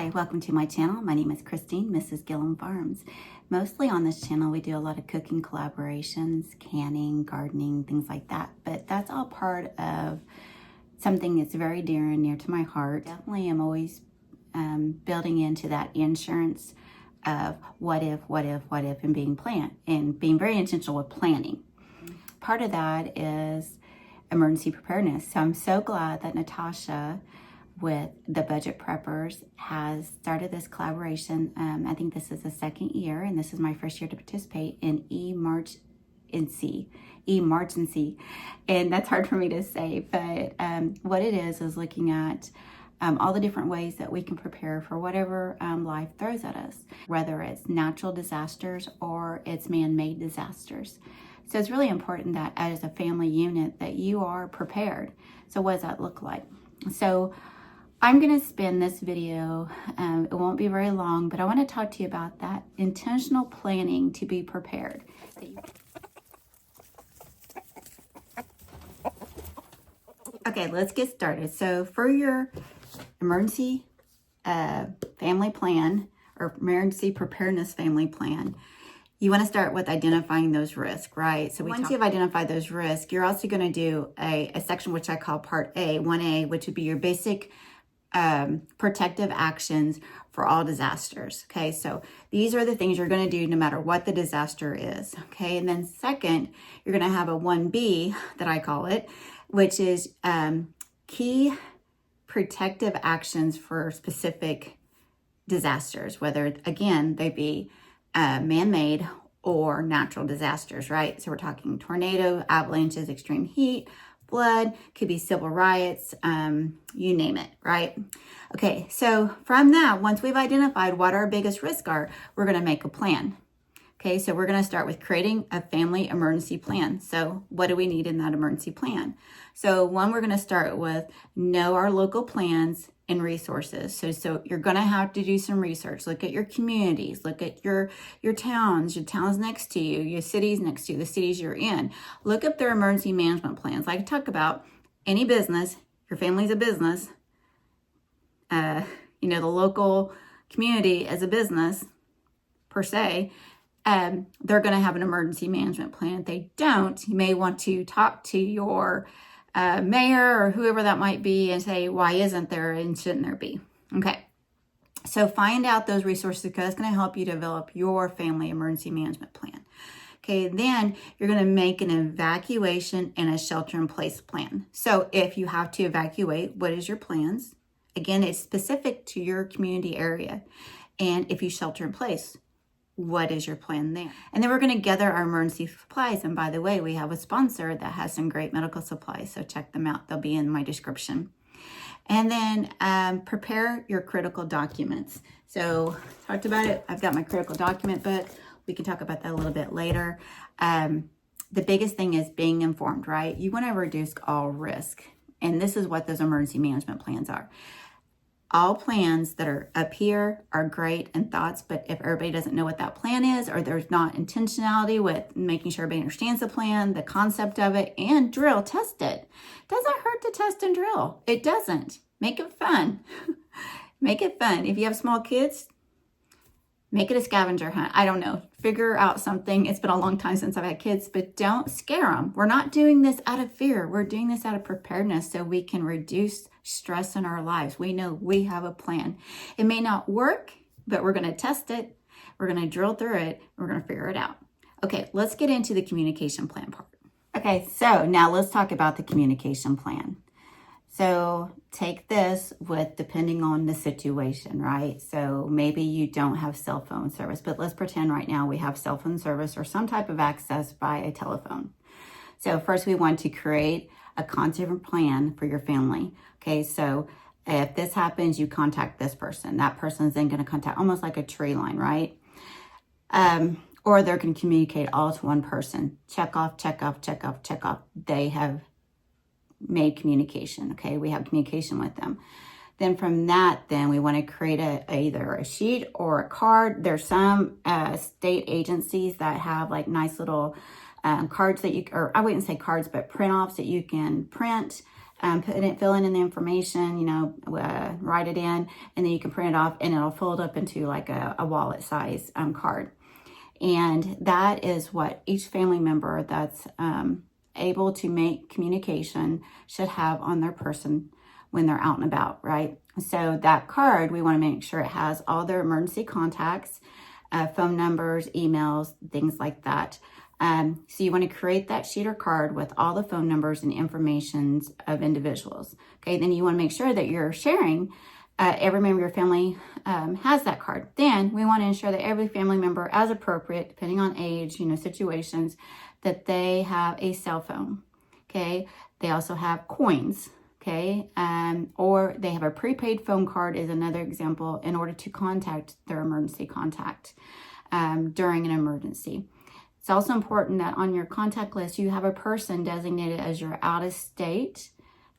Hi, welcome to my channel. My name is Christine, Mrs.GilliamFarms. Mostly on this channel, we do a lot of cooking collaborations, canning, gardening, things like that. But that's all part of something that's very dear and near to my heart. Definitely am always building into that insurance of what if, and being very intentional with planning. Part of that is emergency preparedness. So I'm so glad that Natasha with the Budget Preppers has started this collaboration. I think this is the second year, and this is my first year to participate in emergency, and that's hard for me to say, but what it is looking at all the different ways that we can prepare for whatever life throws at us, whether it's natural disasters or it's man-made disasters. So it's really important that as a family unit that you are prepared. So what does that look like? So I'm going to spin this video, it won't be very long, but I want to talk to you about that intentional planning to be prepared. Okay, let's get started. So for your emergency family plan or emergency preparedness family plan, you want to start with identifying those risks, right? So once you've identified those risks, you're also going to do a section which I call Part A, 1A, which would be your basic protective actions for all disasters. Okay, so these are the things you're going to do no matter what the disaster is. Okay, and then second, you're going to have a 1B that I call it, which is key protective actions for specific disasters, whether again they be man-made or natural disasters, right? So we're talking tornado, avalanches, extreme heat, flood, could be civil riots, you name it, right? Okay, so from that, once we've identified what our biggest risks are, we're going to make a plan. Okay, so we're going to start with creating a family emergency plan. So what do we need in that emergency plan? So one, we're going to start with know our local plans and resources. So you're going to have to do some research. Look at your communities, look at your towns next to you, your cities next to you, the cities you're in. Look up their emergency management plans. Like I talk about any business, your family's a business, the local community as a business per se, they're going to have an emergency management plan. If they don't, you may want to talk to your mayor or whoever that might be and say, why isn't there and shouldn't there be? Okay, so find out those resources because it's going to help you develop your family emergency management plan. Okay, then you're going to make an evacuation and a shelter-in-place plan. So if you have to evacuate, what is your plans? Again, it's specific to your community area. And if you shelter in place, what is your plan there? And then we're going to gather our emergency supplies. And by the way, we have a sponsor that has some great medical supplies. So check them out. They'll be in my description. And then prepare your critical documents. So talked about it. I've got my critical document book. We can talk about that a little bit later. The biggest thing is being informed, right? You want to reduce all risk. And this is what those emergency management plans are. All plans that are up here are great and thoughts, but if everybody doesn't know what that plan is, or there's not intentionality with making sure everybody understands the plan, the concept of it, and test it. Doesn't hurt to test and drill. It doesn't. Make it fun. Make it fun. If you have small kids, make it a scavenger hunt. I don't know. Figure out something. It's been a long time since I've had kids, but don't scare them. We're not doing this out of fear. We're doing this out of preparedness so we can reduce stress in our lives. We know we have a plan. It may not work, but we're going to test it. We're going to drill through it. We're going to figure it out. Okay, let's get into the communication plan part. Okay, so now let's talk about the communication plan. So take this with depending on the situation, right? So maybe you don't have cell phone service, but let's pretend right now we have cell phone service or some type of access by a telephone. So first we want to create a contact plan for your family. Okay, so if this happens, you contact this person. That person is then going to contact almost like a tree line, right? Or they're going to communicate all to one person. Check off, check off, check off, check off. They have made communication. Okay, we have communication with them. Then from that, then we want to create either a sheet or a card. There's some state agencies that have like nice little cards that you, or I wouldn't say cards, but print offs that you can print fill in the information, write it in, and then you can print it off, and it'll fold up into like a wallet size card. And that is what each family member that's able to make communication should have on their person when they're out and about, right? So that card, we want to make sure it has all their emergency contacts, phone numbers, emails, things like that. So you want to create that sheet or card with all the phone numbers and informations of individuals. Okay, then you want to make sure that you're sharing every member of your family has that card. Then we want to ensure that every family member, as appropriate, depending on age, situations, that they have a cell phone. Okay, they also have coins. Okay, or they have a prepaid phone card is another example in order to contact their emergency contact during an emergency. It's also important that on your contact list, you have a person designated as your out-of-state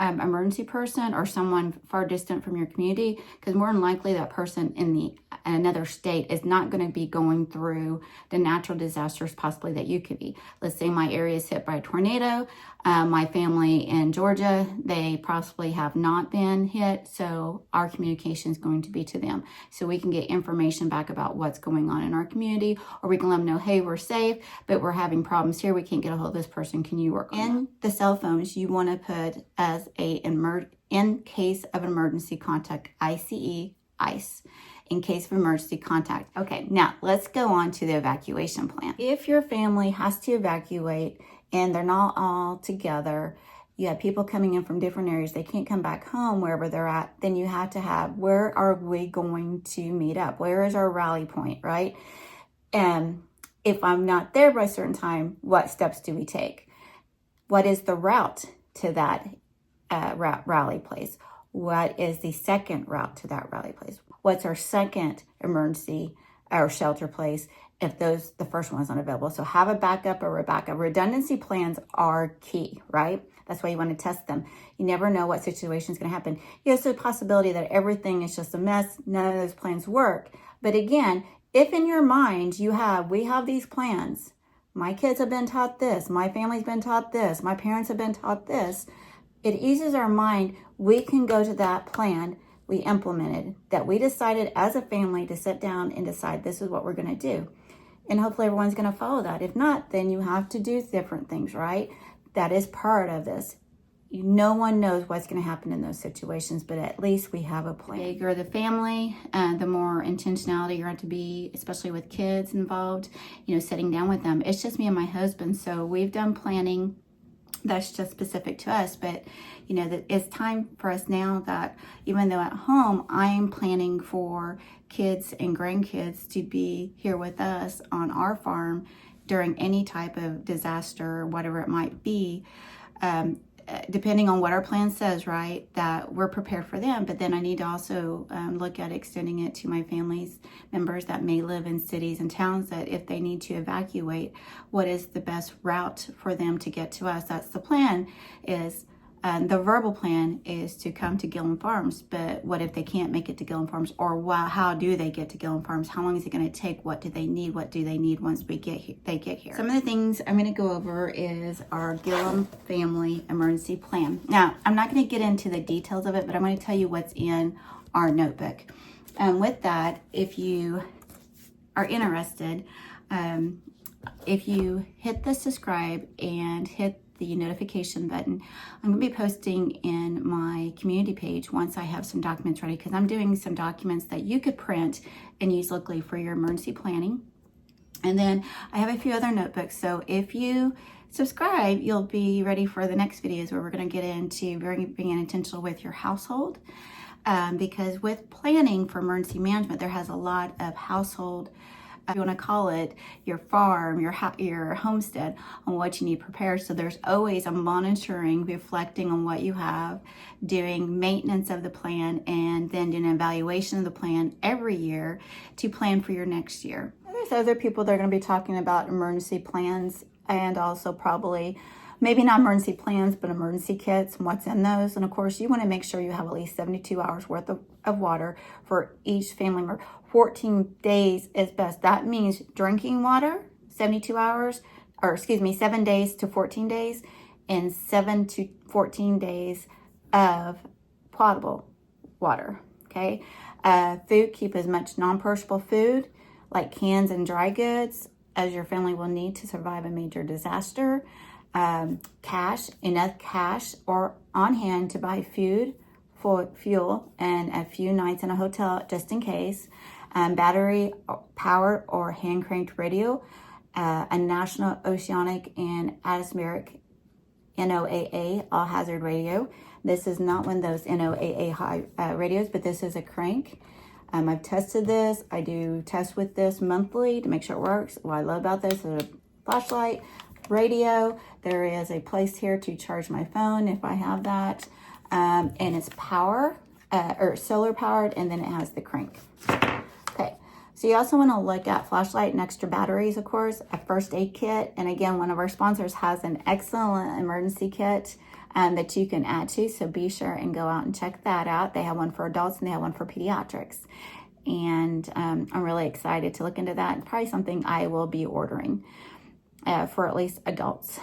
emergency person or someone far distant from your community, because more than likely that person in another state is not going to be going through the natural disasters possibly that you could be. Let's say my area is hit by a tornado. My family in Georgia, they possibly have not been hit, so our communication is going to be to them. So we can get information back about what's going on in our community, or we can let them know, hey, we're safe, but we're having problems here. We can't get a hold of this person. Can you work on that? In the cell phones, you want to put as in case of emergency contact, ICE, in case of emergency contact. Okay, now let's go on to the evacuation plan. If your family has to evacuate and they're not all together, you have people coming in from different areas, they can't come back home wherever they're at, then you have to have, where are we going to meet up? Where is our rally point, right? And if I'm not there by a certain time, what steps do we take? What is the route to that rally place? What is the second route to that rally place? What's our second emergency or shelter place if the first one is unavailable? So have a backup or a backup. Redundancy plans are key, right? That's why you want to test them. You never know what situation is going to happen. Yes, there's a possibility that everything is just a mess. None of those plans work. But again, if in your mind we have these plans, my kids have been taught this, my family's been taught this, my parents have been taught this, it eases our mind. We can go to that plan we implemented, that we decided as a family to sit down and decide this is what we're going to do. And hopefully everyone's going to follow that. If not, then you have to do different things, right? That is part of this. No one knows what's going to happen in those situations, but at least we have a plan. The bigger the family, the more intentionality you're going to be, especially with kids involved, sitting down with them. It's just me and my husband, so we've done planning that's just specific to us, but that it's time for us now that even though at home I'm planning for kids and grandkids to be here with us on our farm during any type of disaster, whatever it might be, depending on what our plan says, right, that we're prepared for them. But then I need to also look at extending it to my family's members that may live in cities and towns, that if they need to evacuate, what is the best route for them to get to us? That's the plan. The verbal plan is to come to GilliamFarms, but what if they can't make it to GilliamFarms? Or how do they get to GilliamFarms? How long is it going to take? What do they need? What do they need once they get here? Some of the things I'm going to go over is our Gilliam family emergency plan. Now, I'm not going to get into the details of it, but I'm going to tell you what's in our notebook. With that, if you are interested, if you hit the subscribe and hit the notification button, I'm going to be posting in my community page once I have some documents ready, because I'm doing some documents that you could print and use locally for your emergency planning. And then I have a few other notebooks, so if you subscribe, you'll be ready for the next videos where we're going to get into being intentional with your household, because with planning for emergency management, there has a lot of household, if you want to call it, your farm, your homestead, on what you need prepared. So there's always a monitoring, reflecting on what you have, doing maintenance of the plan, and then doing an evaluation of the plan every year to plan for your next year. There's other people that are going to be talking about emergency plans, and also probably maybe not emergency plans, but emergency kits and what's in those. And of course, you want to make sure you have at least 72 hours worth of water for each family member. 14 days is best. That means drinking water, 7 days to 14 days, and 7 to 14 days of potable water, okay? Food, keep as much non-perishable food like cans and dry goods as your family will need to survive a major disaster. Cash, enough cash or on hand to buy food, for fuel, and a few nights in a hotel just in case. Battery powered or hand cranked radio, a national oceanic and atmospheric NOAA all hazard radio. This is not one of those NOAA high radios, but this is a crank. I've tested this. I do test with this monthly to make sure it works. What I love about this is a flashlight, radio. There is a place here to charge my phone if I have that. And it's power or solar powered, and then it has the crank. Okay, so you also want to look at flashlight and extra batteries, of course, a first aid kit. And again, one of our sponsors has an excellent emergency kit that you can add to, so be sure and go out and check that out. They have one for adults and they have one for pediatrics. And I'm really excited to look into that. Probably something I will be ordering for at least adults.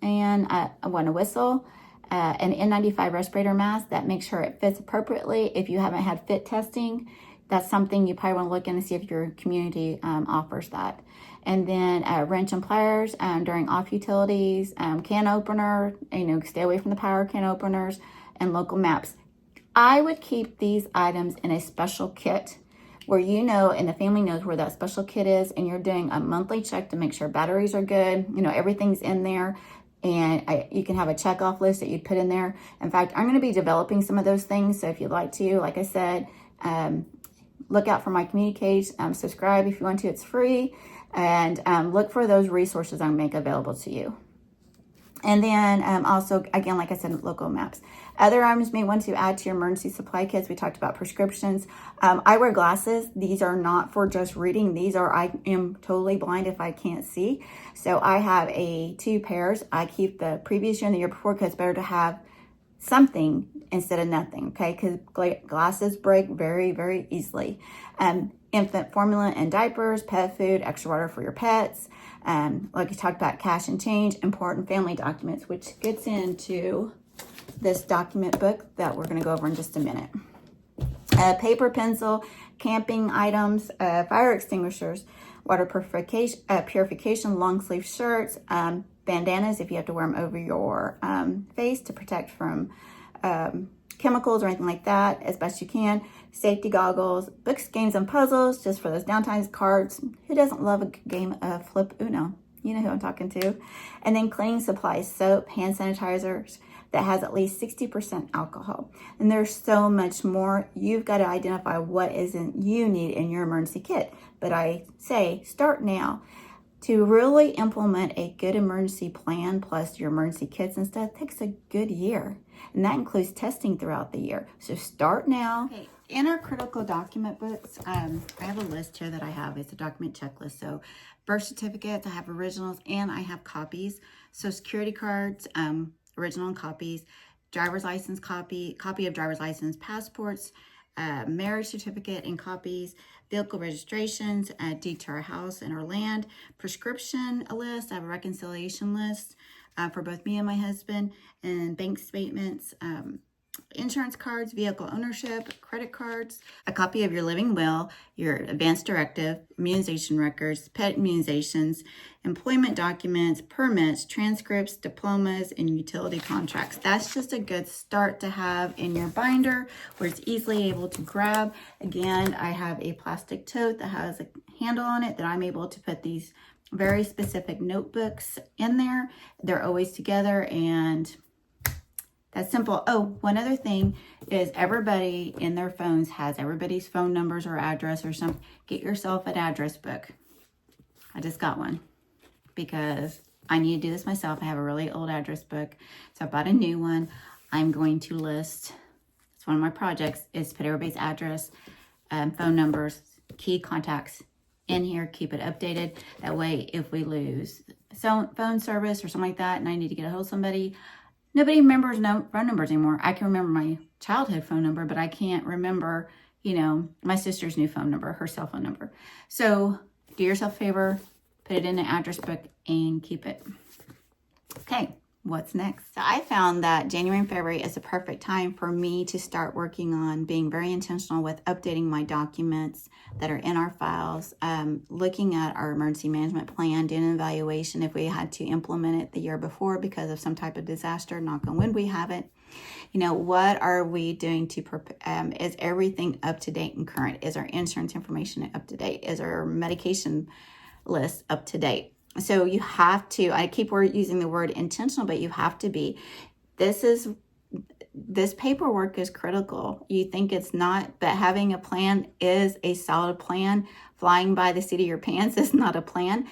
And I want a whistle, an N95 respirator mask that makes sure it fits appropriately. If you haven't had fit testing, that's something you probably want to look in and see if your community offers that. And then wrench and pliers during off utilities, can opener, stay away from the power can openers, and local maps. I would keep these items in a special kit where and the family knows where that special kit is, and you're doing a monthly check to make sure batteries are good, everything's in there. And you can have a check-off list that you'd put in there. In fact, I'm going to be developing some of those things. So if you'd like to, like I said, look out for my community page. Subscribe if you want to. It's free. And look for those resources I make available to you. And then also, again, like I said, local maps. Other items you may want to add to your emergency supply kits. We talked about prescriptions. I wear glasses. These are not for just reading. I am totally blind if I can't see. So I have 2 pairs. I keep the previous year and the year before because it's better to have something instead of nothing, okay? Because glasses break very, very easily. Infant formula and diapers, pet food, extra water for your pets. Like you talked about, cash and change, important family documents, which gets into this document book that we're going to go over in just a minute. Paper, pencil, camping items, fire extinguishers, water purification, long sleeve shirts, bandanas if you have to wear them over your face to protect from chemicals or anything like that as best you can. Safety goggles, books, games, and puzzles just for those downtimes, cards. Who doesn't love a game of Flip Uno? You know who I'm talking to. And then cleaning supplies, soap, hand sanitizers that has at least 60% alcohol. And there's so much more. You've got to identify what isn't you need in your emergency kit. But I say start now. To really implement a good emergency plan plus your emergency kits and stuff takes a good year. And that includes testing throughout the year. So start now. Okay. In our critical document books, I have a list here that I have. It's a document checklist. So birth certificates, I have originals and I have copies. So security cards, original and copies, driver's license copy of driver's license, passports, marriage certificate and copies, vehicle registrations, deed to our house and our land, prescription list. I have a reconciliation list for both me and my husband, and bank statements, insurance cards, vehicle ownership, credit cards, a copy of your living will, your advance directive, immunization records, pet immunizations, employment documents, permits, transcripts, diplomas, and utility contracts. That's just a good start to have in your binder where it's easily able to grab. Again, I have a plastic tote that has a handle on it that I'm able to put these very specific notebooks in there. They're always together, and that's simple. Oh, one other thing is everybody in their phones has everybody's phone numbers or address or something. Get yourself an address book. I just got one because I need to do this myself. I have a really old address book, so I bought a new one. I'm going to list, it's one of my projects, is put everybody's address, phone numbers, key contacts in here, keep it updated. That way, if we lose phone service or something like that and I need to get a hold of somebody, nobody remembers phone numbers anymore. I can remember my childhood phone number, but I can't remember, my sister's new phone number, her cell phone number. So do yourself a favor, put it in an address book and keep it. Okay, what's next. So I found that January and February is a perfect time for me to start working on being very intentional with updating my documents that are in our files, looking at our emergency management plan, doing an evaluation if we had to implement it the year before because of some type of disaster. Knock on wood, we haven't. You know, what are we doing to is everything up to date and current? Is our insurance information up to date? Is our medication list up to date? So you have to, I keep using the word intentional, but you have to be. This paperwork is critical. You think it's not, but having a plan is a solid plan. Flying by the seat of your pants is not a plan.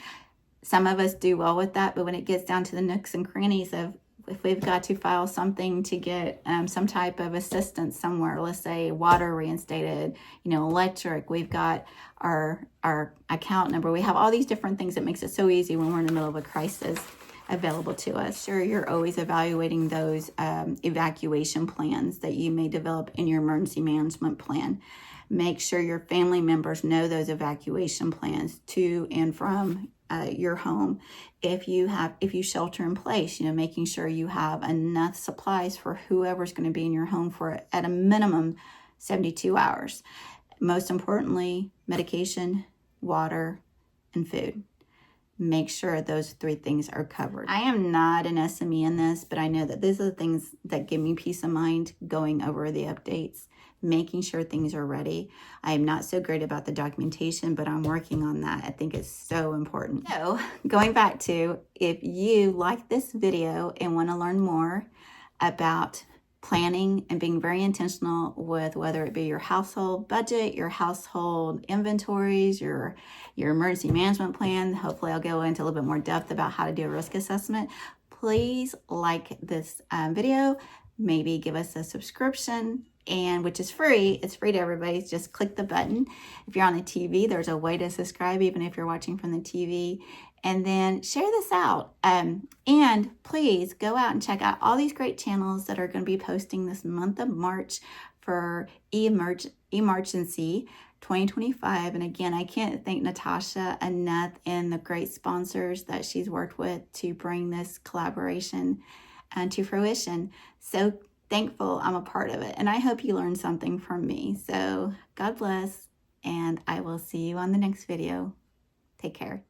Some of us do well with that, but when it gets down to the nooks and crannies of if we've got to file something to get some type of assistance somewhere, let's say water reinstated, you know, electric, we've got our account number. We have all these different things that makes it so easy when we're in the middle of a crisis available to us. Sure, you're always evaluating those evacuation plans that you may develop in your emergency management plan. Make sure your family members know those evacuation plans to and from your home. If you shelter in place, you know, making sure you have enough supplies for whoever's going to be in your home for at a minimum 72 hours. Most importantly, medication, water, and food. Make sure those 3 things are covered. I am not an SME in this, but I know that these are the things that give me peace of mind going over the updates, making sure things are ready. I am not so great about the documentation, but I'm working on that. I think it's so important. So going back to, if you like this video and want to learn more about planning and being very intentional with whether it be your household budget, your household inventories, your emergency management plan, hopefully I'll go into a little bit more depth about how to do a risk assessment. Please like this video, maybe give us a subscription, and which is free. It's free to everybody. Just click the button. If you're on the TV, there's a way to subscribe even if you're watching from the TV. And then share this out. And please go out and check out all these great channels that are going to be posting this month of March for Emergency 2025. And again, I can't thank Natasha enough and the great sponsors that she's worked with to bring this collaboration to fruition. So thankful I'm a part of it. And I hope you learned something from me. So God bless, and I will see you on the next video. Take care.